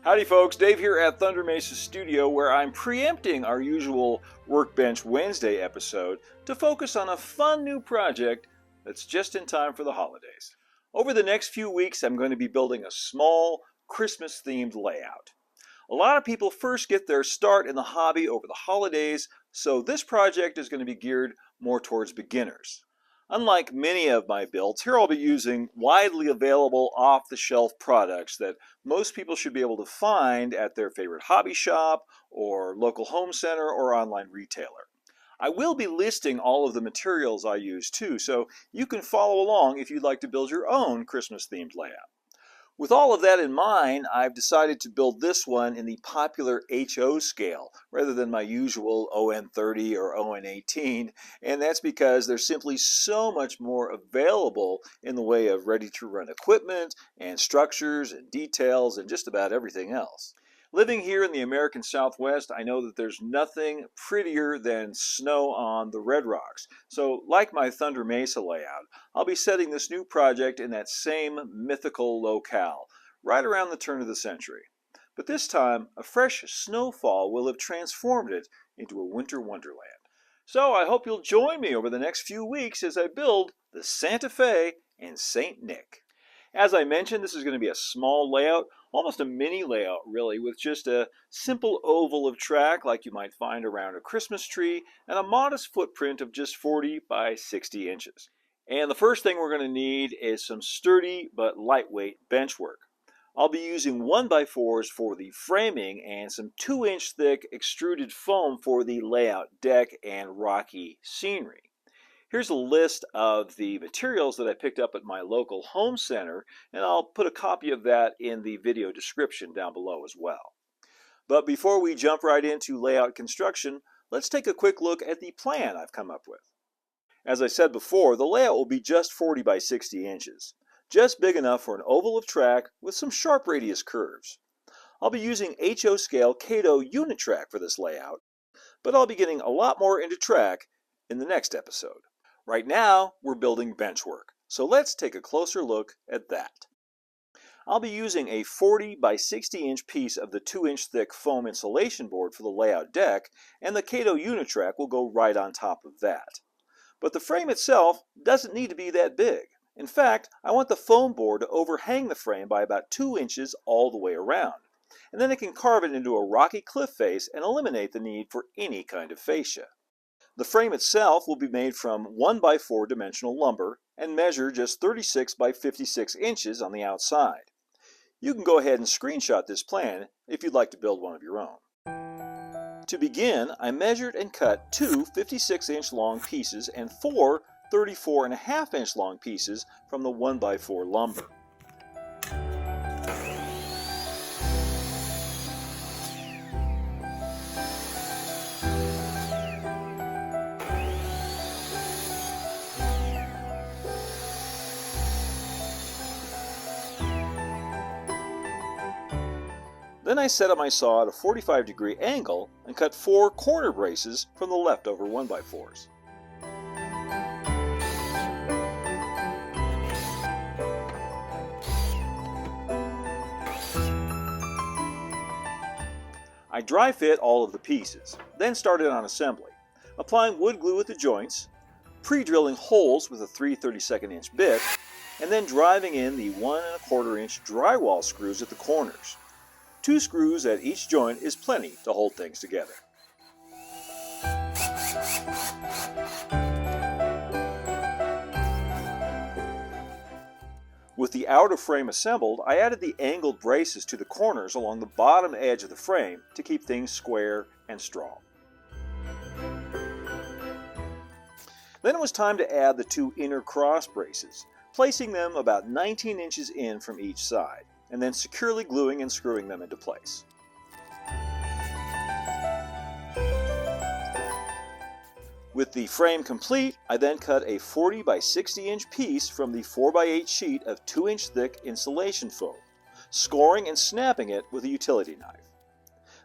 Howdy folks, Dave here at Thunder Mesa Studio, where I'm preempting our usual Workbench Wednesday episode to focus on a fun new project that's just in time for the holidays. Over the next few weeks, I'm going to be building a small Christmas-themed layout. A lot of people first get their start in the hobby over the holidays, so this project is going to be geared more towards beginners. Unlike many of my builds, here I'll be using widely available off-the-shelf products that most people should be able to find at their favorite hobby shop or local home center or online retailer. I will be listing all of the materials I use too, so you can follow along if you'd like to build your own Christmas-themed layout. With all of that in mind, I've decided to build this one in the popular HO scale rather than my usual ON30 or ON18, and that's because there's simply so much more available in the way of ready-to-run equipment and structures and details and just about everything else. Living here in the American Southwest, I know that there's nothing prettier than snow on the Red Rocks. So, like my Thunder Mesa layout, I'll be setting this new project in that same mythical locale, right around the turn of the century. But this time, a fresh snowfall will have transformed it into a winter wonderland. So I hope you'll join me over the next few weeks as I build the Santa Fe and St. Nick. As I mentioned, this is going to be a small layout, almost a mini layout really, with just a simple oval of track like you might find around a Christmas tree and a modest footprint of just 40 by 60 inches. And the first thing we're going to need is some sturdy but lightweight benchwork. I'll be using 1x4s for the framing and some 2-inch thick extruded foam for the layout deck and rocky scenery. Here's a list of the materials that I picked up at my local home center, and I'll put a copy of that in the video description down below as well. But before we jump right into layout construction, let's take a quick look at the plan I've come up with. As I said before, the layout will be just 40 by 60 inches, just big enough for an oval of track with some sharp radius curves. I'll be using HO scale Kato unit track for this layout, but I'll be getting a lot more into track in the next episode. Right now, we're building benchwork, so let's take a closer look at that. I'll be using a 40 by 60 inch piece of the 2-inch thick foam insulation board for the layout deck, and the Kato Unitrack will go right on top of that. But the frame itself doesn't need to be that big. In fact, I want the foam board to overhang the frame by about 2 inches all the way around, and then I can carve it into a rocky cliff face and eliminate the need for any kind of fascia. The frame itself will be made from 1x4 dimensional lumber and measure just 36 by 56 inches on the outside. You can go ahead and screenshot this plan if you'd like to build one of your own. To begin, I measured and cut 2 56-inch long pieces and 4 34.5-inch long pieces from the 1x4 lumber. Then I set up my saw at a 45-degree angle and cut 4 corner braces from the leftover 1x4s. I dry fit all of the pieces, then started on assembly, applying wood glue at the joints, pre-drilling holes with a 3/32 inch bit, and then driving in the 1 1/4 inch drywall screws at the corners. 2 screws at each joint is plenty to hold things together. With the outer frame assembled, I added the angled braces to the corners along the bottom edge of the frame to keep things square and strong. Then it was time to add the 2 inner cross braces, placing them about 19 inches in from each side, and then securely gluing and screwing them into place. With the frame complete, I then cut a 40 by 60 inch piece from the 4x8 sheet of 2-inch thick insulation foam, scoring and snapping it with a utility knife.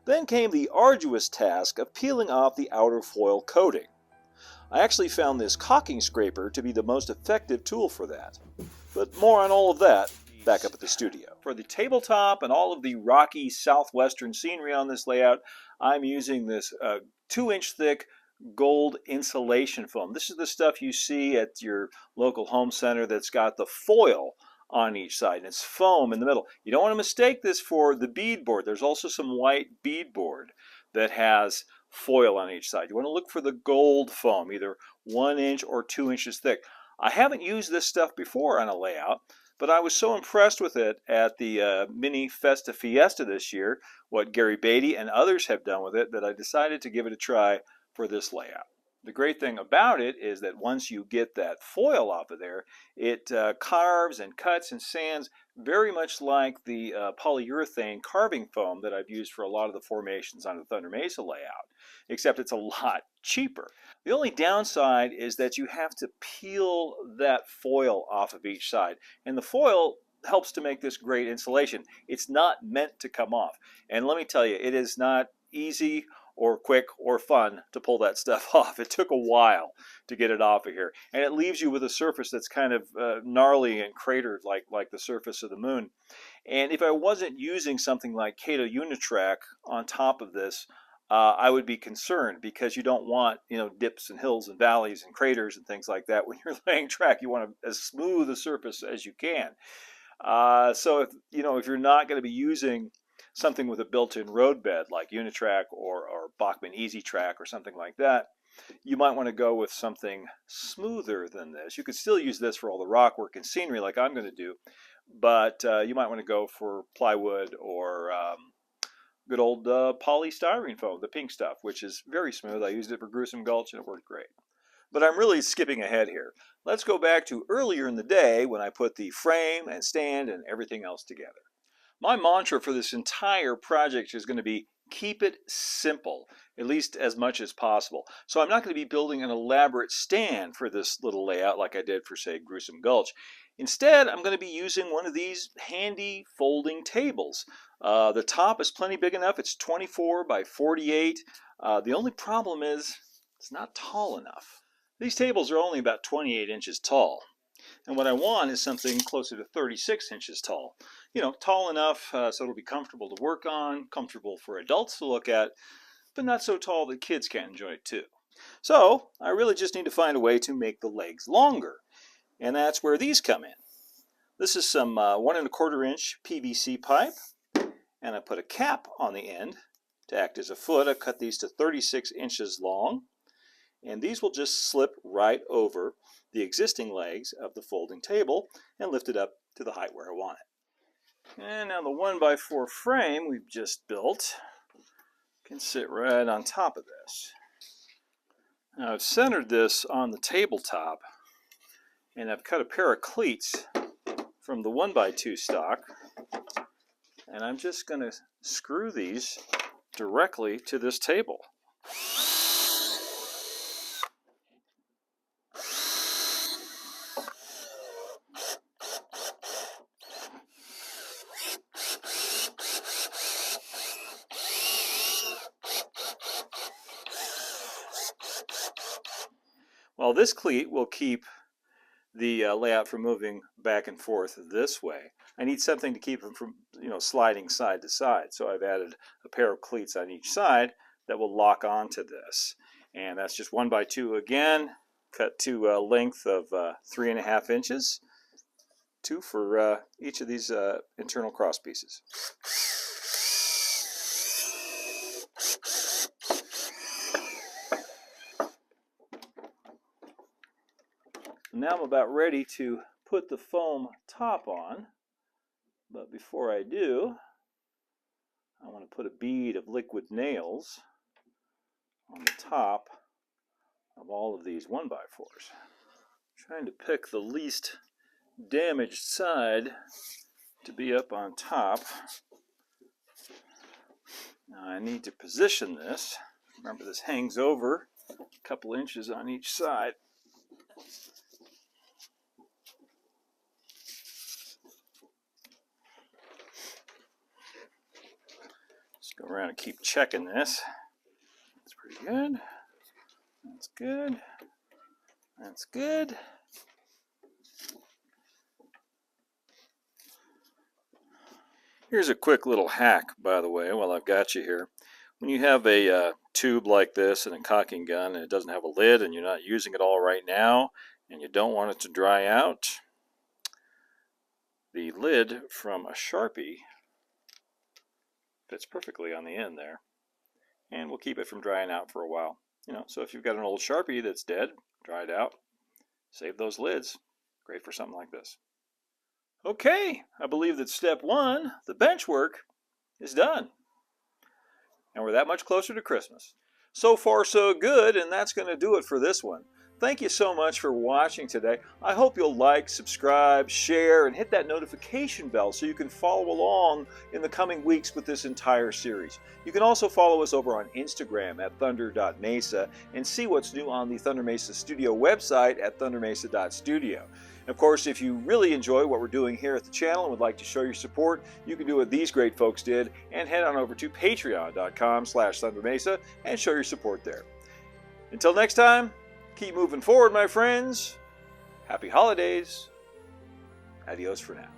Then came the arduous task of peeling off the outer foil coating. I actually found this caulking scraper to be the most effective tool for that. But more on all of that back up at the studio. For the tabletop and all of the rocky southwestern scenery on this layout, I'm using this 2-inch thick gold insulation foam. This is the stuff you see at your local home center that's got the foil on each side, and it's foam in the middle. You don't want to mistake this for the beadboard. There's also some white beadboard that has foil on each side. You want to look for the gold foam, either 1 inch or 2 inches thick. I haven't used this stuff before on a layout, but I was so impressed with it at the Mini Festa Fiesta this year, what Gary Beatty and others have done with it, that I decided to give it a try for this layout. The great thing about it is that once you get that foil off of there, it carves and cuts and sands very much like the polyurethane carving foam that I've used for a lot of the formations on the Thunder Mesa layout, except it's a lot cheaper. The only downside is that you have to peel that foil off of each side, and the foil helps to make this great insulation. It's not meant to come off, and let me tell you, it is not easy or quick or fun to pull that stuff off. It took a while to get it off of here, and it leaves you with a surface that's kind of gnarly and cratered like the surface of the moon. And if I wasn't using something like Kato Unitrack on top of this, I would be concerned, because you don't want, dips and hills and valleys and craters and things like that when you're laying track. You want as smooth a surface as you can. So if you're not going to be using something with a built-in road bed like Unitrack or Bachmann Easy Track or something like that, you might want to go with something smoother than this. You could still use this for all the rock work and scenery like I'm going to do, but you might want to go for plywood or good old polystyrene foam, the pink stuff, which is very smooth. I used it for Gruesome Gulch and it worked great. But I'm really skipping ahead here. Let's go back to earlier in the day when I put the frame and stand and everything else together. My mantra for this entire project is going to be keep it simple, at least as much as possible. So I'm not going to be building an elaborate stand for this little layout like I did for, say, Gruesome Gulch. Instead, I'm going to be using one of these handy folding tables. The top is plenty big enough. It's 24 by 48. The only problem is it's not tall enough. These tables are only about 28 inches tall. And what I want is something closer to 36 inches tall. Tall enough so it'll be comfortable to work on, comfortable for adults to look at, but not so tall that kids can't enjoy it too. So I really just need to find a way to make the legs longer. And that's where these come in. This is some 1 1/4 inch PVC pipe, and I put a cap on the end to act as a foot. I cut these to 36 inches long, and these will just slip right over the existing legs of the folding table and lift it up to the height where I want it. And now the 1x4 frame we've just built can sit right on top of this. Now I've centered this on the tabletop, and I've cut a pair of cleats from the 1x2 stock, and I'm just going to screw these directly to this table. Well, this cleat will keep the layout from moving back and forth this way. I need something to keep them from sliding side to side, so I've added a pair of cleats on each side that will lock onto this. And that's just 1x2 again, cut to a length of 3.5 inches, 2 for each of these internal cross pieces. Now I'm about ready to put the foam top on, but before I do, I want to put a bead of liquid nails on the top of all of these 1x4s. Trying to pick the least damaged side to be up on top. Now I need to position this. Remember, this hangs over a couple inches on each side. Go around and keep checking this. That's pretty good. That's good. That's good. Here's a quick little hack, by the way, while I've got you here. When you have a tube like this and a caulking gun and it doesn't have a lid and you're not using it all right now and you don't want it to dry out, the lid from a Sharpie fits perfectly on the end there and will keep it from drying out for a while. So if you've got an old Sharpie that's dead, dried out, save those lids. Great for something like this. Okay, I believe that step 1, the bench work, is done. And we're that much closer to Christmas. So far so good, and that's going to do it for this one. Thank you so much for watching today. I hope you'll like, subscribe, share, and hit that notification bell so you can follow along in the coming weeks with this entire series. You can also follow us over on Instagram at thunder.mesa and see what's new on the Thunder Mesa Studio website at thundermesa.studio. Of course, if you really enjoy what we're doing here at the channel and would like to show your support, you can do what these great folks did and head on over to patreon.com/thundermesa and show your support there. Until next time, keep moving forward, my friends. Happy holidays. Adios for now.